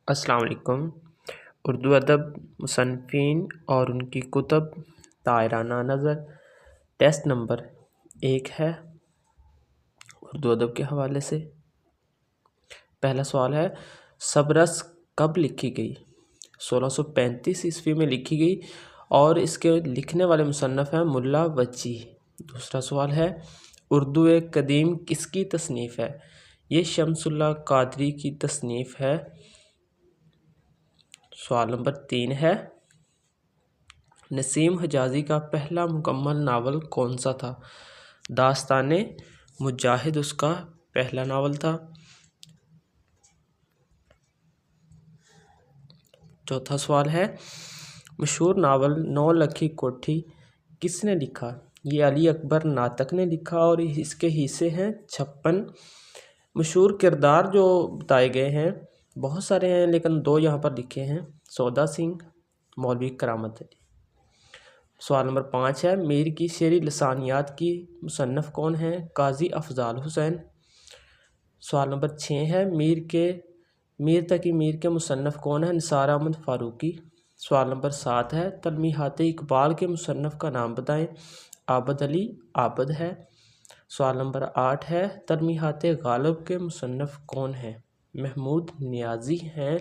السلام علیکم۔ اردو ادب مصنفین اور ان کی کتب طائرانہ نظر ٹیسٹ نمبر 1 ہے اردو ادب کے حوالے سے۔ پہلا سوال ہے، سبرس کب لکھی گئی؟ 1635 عیسوی میں لکھی گئی اور اس کے لکھنے والے مصنف ہیں ملا وجیح۔ دوسرا سوال ہے، اردو قدیم کس کی تصنیف ہے؟ یہ شمس اللہ قادری کی تصنیف ہے۔ سوال نمبر 3 ہے، نسیم حجازی کا پہلا مکمل ناول کون سا تھا؟ داستان مجاہد اس کا پہلا ناول تھا۔ چوتھا سوال ہے، مشہور ناول نو لکھی کوٹھی کس نے لکھا؟ یہ علی اکبر ناطق نے لکھا اور اس کے حصے ہیں 56۔ مشہور کردار جو بتائے گئے ہیں بہت سارے ہیں لیکن 2 یہاں پر لکھے ہیں، سودا سنگھ، مولوی کرامت علی۔ سوال نمبر 5 ہے، میر کی شعری لسانیات کی مصنف کون ہیں؟ قاضی افضال حسین۔ سوال نمبر 6 ہے، میر تقی میر کے مصنف کون ہیں؟ نثار احمد فاروقی۔ سوال نمبر 7 ہے، تلمیحات اقبال کے مصنف کا نام بتائیں۔ عابد علی عابد ہے۔ سوال نمبر 8 ہے، تلمیحات غالب کے مصنف کون ہیں؟ محمود نیازی ہیں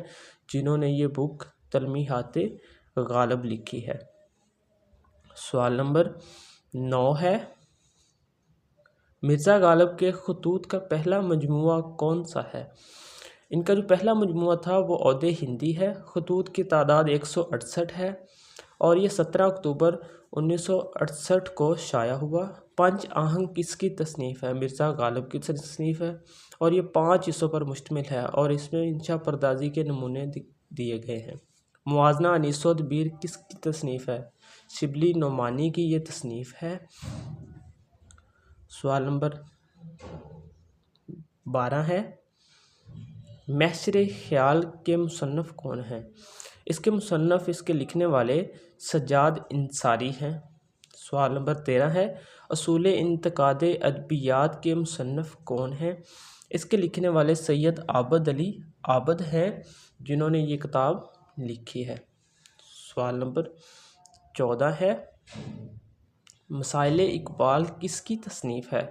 جنہوں نے یہ بک تلمیحات غالب لکھی ہے۔ سوال نمبر 9 ہے، مرزا غالب کے خطوط کا پہلا مجموعہ کون سا ہے؟ ان کا جو پہلا مجموعہ تھا وہ عود ہندی ہے۔ خطوط کی تعداد 168 ہے اور یہ 17 اکتوبر 1968 کو شائع ہوا۔ 5 آہنگ کس کی تصنیف ہے؟ مرزا غالب کی تصنیف ہے اور یہ 5 حصوں پر مشتمل ہے اور اس میں انشا پردازی کے نمونے دیے گئے ہیں۔ موازنہ انیس و ادبیر کس کی تصنیف ہے؟ شبلی نعمانی کی یہ تصنیف ہے۔ سوال نمبر 12 ہے، محشر خیال کے مصنف کون ہیں؟ اس کے مصنف اس کے لکھنے والے سجاد انصاری ہیں۔ سوال نمبر 13 ہے، اصول انتقاد ادبیات کے مصنف کون ہیں؟ اس کے لکھنے والے سید عابد علی عابد ہیں جنہوں نے یہ کتاب لکھی ہے۔ سوال نمبر 14 ہے، مسائل اقبال کس کی تصنیف ہے؟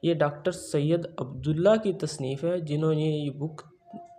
یہ ڈاکٹر سید عبداللہ کی تصنیف ہے جنہوں نے یہ بک